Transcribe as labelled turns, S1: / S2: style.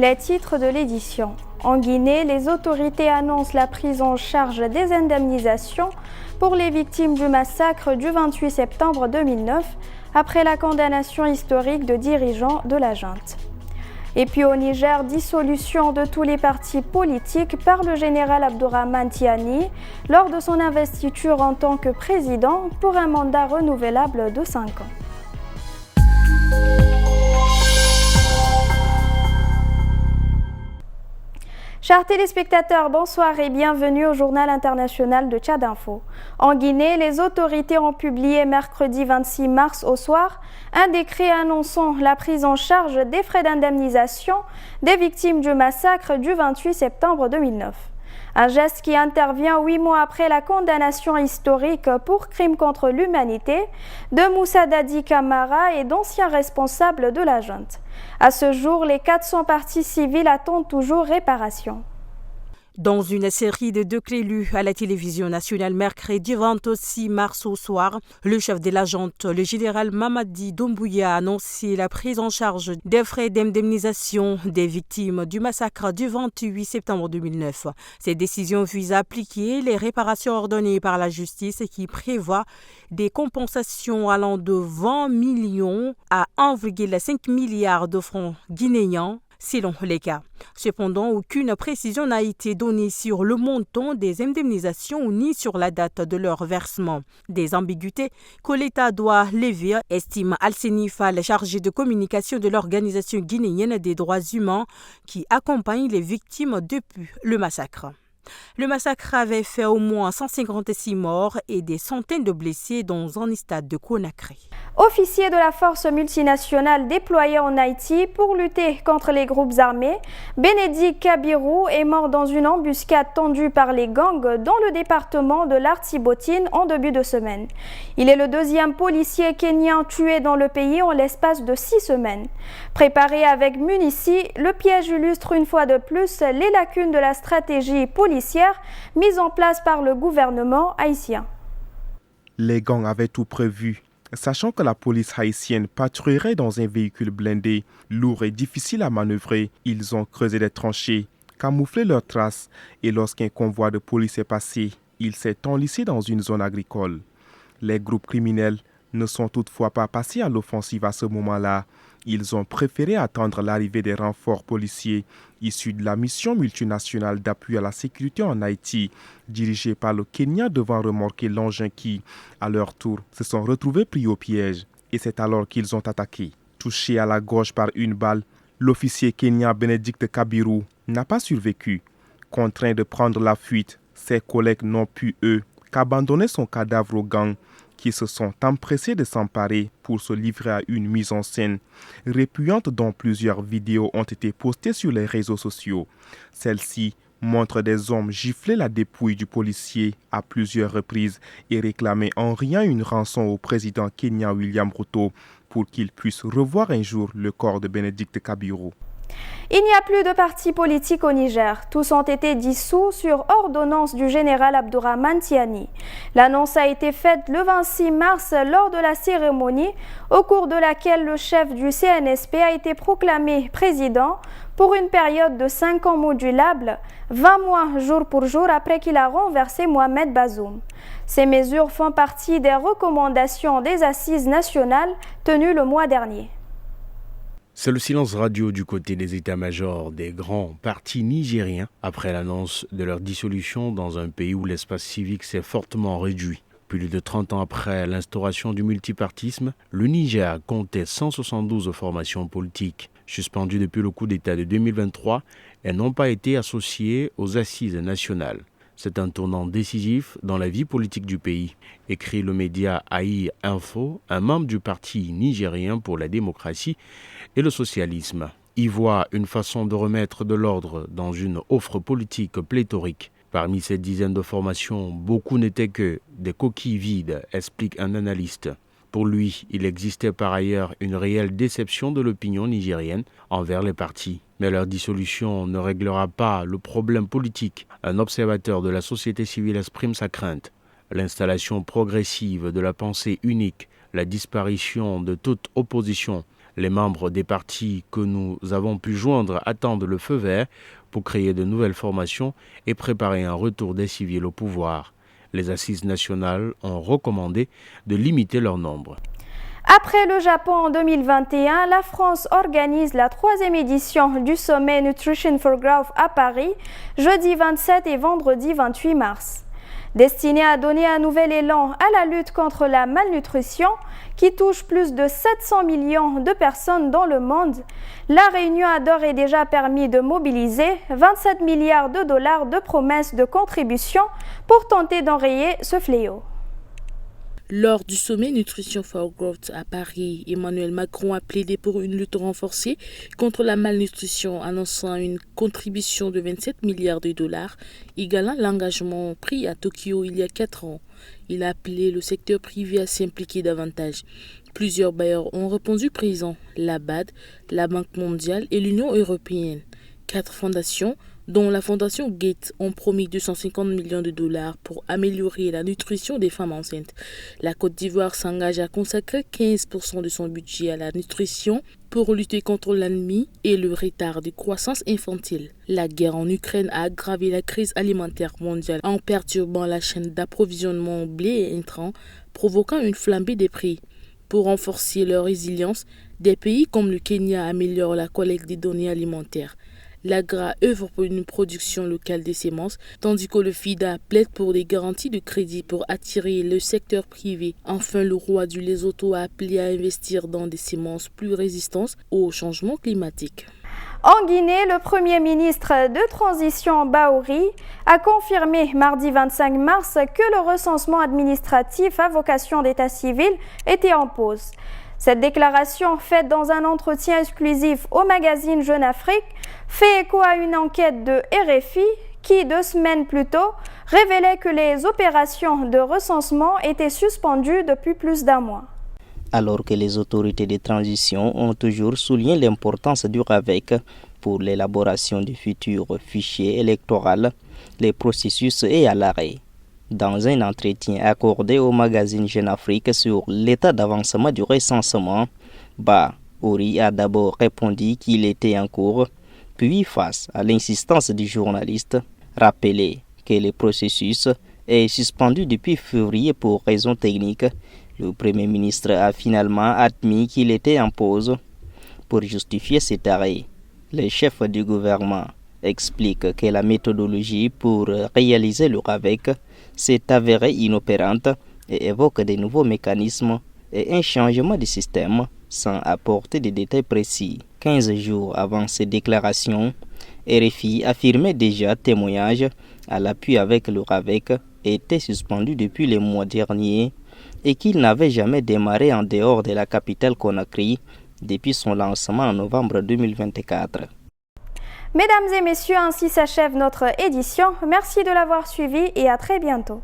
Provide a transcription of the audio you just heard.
S1: Les titres de l'édition. En Guinée, les autorités annoncent la prise en charge des indemnisations pour les victimes du massacre du 28 septembre 2009 après la condamnation historique de dirigeants de la junte. Et puis au Niger, dissolution de tous les partis politiques par le général Abdourahmane Tiani lors de son investiture en tant que président pour un mandat renouvelable de 5 ans. Chers téléspectateurs, bonsoir et bienvenue au journal international de Tchad Info. En Guinée, les autorités ont publié mercredi 26 mars au soir un décret annonçant la prise en charge des frais d'indemnisation des victimes du massacre du 28 septembre 2009. Un geste qui intervient 8 mois après la condamnation historique pour crimes contre l'humanité de Moussa Dadi Camara et d'anciens responsables de la junte. À ce jour, les 400 parties civiles attendent toujours réparation.
S2: Dans une série de deux clés lues à la télévision nationale mercredi 26 mars au soir, le chef de la junte, le général Mamadi Doumbouya, a annoncé la prise en charge des frais d'indemnisation des victimes du massacre du 28 septembre 2009. Cette décision vise à appliquer les réparations ordonnées par la justice qui prévoit des compensations allant de 20 millions à 1,5 milliard de francs guinéens selon les cas. Cependant, aucune précision n'a été donnée sur le montant des indemnisations ni sur la date de leur versement. Des ambiguïtés que l'État doit lever, estime Alseni Fall, chargé de communication de l'Organisation guinéenne des droits humains qui accompagne les victimes depuis le massacre. Le massacre avait fait au moins 156 morts et des centaines de blessés dans un stade de Conakry.
S1: Officier de la force multinationale déployée en Haïti pour lutter contre les groupes armés, Bénédicte Kabirou est mort dans une embuscade tendue par les gangs dans le département de l'Artibotine en début de semaine. Il est le deuxième policier kenyan tué dans le pays en l'espace de 6 semaines. Préparé avec munitions, le piège illustre une fois de plus les lacunes de la stratégie policière mise en place par le gouvernement haïtien.
S3: Les gangs avaient tout prévu. Sachant que la police haïtienne patrouillerait dans un véhicule blindé, lourd et difficile à manœuvrer, ils ont creusé des tranchées, camouflé leurs traces et lorsqu'un convoi de police est passé, il s'est enlisé dans une zone agricole. Les groupes criminels ne sont toutefois pas passés à l'offensive à ce moment-là. Ils ont préféré attendre l'arrivée des renforts policiers issus de la mission multinationale d'appui à la sécurité en Haïti, dirigée par le Kenya devant remorquer l'engin qui, à leur tour, se sont retrouvés pris au piège. Et c'est alors qu'ils ont attaqué. Touché à la gorge par une balle, l'officier kenyan Bénédicte Kabirou n'a pas survécu. Contraint de prendre la fuite, ses collègues n'ont pu, eux, qu'abandonner son cadavre aux gangs qui se sont empressés de s'emparer pour se livrer à une mise en scène répugnante dont plusieurs vidéos ont été postées sur les réseaux sociaux. Celles-ci montrent des hommes gifler la dépouille du policier à plusieurs reprises et réclamer en rien une rançon au président kenyan William Ruto pour qu'il puisse revoir un jour le corps de Bénédicte Kabirou.
S1: Il n'y a plus de partis politiques au Niger. Tous ont été dissous sur ordonnance du général Abdourahmane Tiani. L'annonce a été faite le 26 mars lors de la cérémonie au cours de laquelle le chef du CNSP a été proclamé président pour une période de 5 ans modulable, 20 mois jour pour jour après qu'il a renversé Mohamed Bazoum. Ces mesures font partie des recommandations des assises nationales tenues le mois dernier.
S4: C'est le silence radio du côté des états-majors des grands partis nigériens après l'annonce de leur dissolution dans un pays où l'espace civique s'est fortement réduit. Plus de 30 ans après l'instauration du multipartisme, le Niger comptait 172 formations politiques. Suspendues depuis le coup d'État de 2023, elles n'ont pas été associées aux assises nationales. C'est un tournant décisif dans la vie politique du pays, écrit le média AI Info, un membre du Parti nigérien pour la démocratie et le socialisme. Y voit une façon de remettre de l'ordre dans une offre politique pléthorique. Parmi ces dizaines de formations, beaucoup n'étaient que des coquilles vides, explique un analyste. Pour lui, il existait par ailleurs une réelle déception de l'opinion nigérienne envers les partis. Mais leur dissolution ne réglera pas le problème politique. Un observateur de la société civile exprime sa crainte. L'installation progressive de la pensée unique, la disparition de toute opposition, Les membres des partis que nous avons pu joindre attendent le feu vert pour créer de nouvelles formations et préparer un retour des civils au pouvoir. Les assises nationales ont recommandé de limiter leur nombre.
S1: Après le Japon en 2021, la France organise la 3e édition du sommet Nutrition for Growth à Paris, jeudi 27 et vendredi 28 mars. Destiné à donner un nouvel élan à la lutte contre la malnutrition qui touche plus de 700 millions de personnes dans le monde, la réunion a d'ores et déjà permis de mobiliser 27 milliards de dollars de promesses de contribution pour tenter d'enrayer ce fléau.
S5: Lors du sommet Nutrition for Growth à Paris, Emmanuel Macron a plaidé pour une lutte renforcée contre la malnutrition, annonçant une contribution de 27 milliards de dollars, égalant l'engagement pris à Tokyo il y a 4 ans. Il a appelé le secteur privé à s'impliquer davantage. Plusieurs bailleurs ont répondu présents, la BAD, la Banque mondiale et l'Union européenne. 4 fondations, dont la fondation Gates, ont promis 250 millions de dollars pour améliorer la nutrition des femmes enceintes. La Côte d'Ivoire s'engage à consacrer 15% de son budget à la nutrition pour lutter contre l'anémie et le retard de croissance infantile. La guerre en Ukraine a aggravé la crise alimentaire mondiale en perturbant la chaîne d'approvisionnement en blé et intrants, provoquant une flambée des prix. Pour renforcer leur résilience, des pays comme le Kenya améliorent la collecte des données alimentaires. L'AGRA œuvre pour une production locale des semences, tandis que le FIDA plaide pour des garanties de crédit pour attirer le secteur privé. Enfin, le roi du Lesotho a appelé à investir dans des semences plus résistantes au changement climatique.
S1: En Guinée, le Premier ministre de transition Bahouri a confirmé mardi 25 mars que le recensement administratif à vocation d'état civil était en pause. Cette déclaration, faite dans un entretien exclusif au magazine Jeune Afrique, fait écho à une enquête de RFI qui, 2 semaines plus tôt, révélait que les opérations de recensement étaient suspendues depuis plus d'1 mois.
S6: Alors que les autorités de transition ont toujours souligné l'importance du RAVEC pour l'élaboration du futur fichier électoral, le processus est à l'arrêt. Dans un entretien accordé au magazine Jeune Afrique sur l'état d'avancement du recensement, Bahouri a d'abord répondu qu'il était en cours, puis face à l'insistance du journaliste, rappelé que le processus est suspendu depuis février pour raisons techniques. Le Premier ministre a finalement admis qu'il était en pause. Pour justifier cet arrêt, le chef du gouvernement explique que la méthodologie pour réaliser le RAVEC s'est avérée inopérante et évoque de nouveaux mécanismes et un changement de système sans apporter de détails précis. 15 jours avant ces déclarations, RFI affirmait déjà témoignage à l'appui avec le RAVEC était suspendu depuis le mois dernier et qu'il n'avait jamais démarré en dehors de la capitale Conakry depuis son lancement en novembre 2024.
S1: Mesdames et messieurs, ainsi s'achève notre édition. Merci de l'avoir suivi et à très bientôt.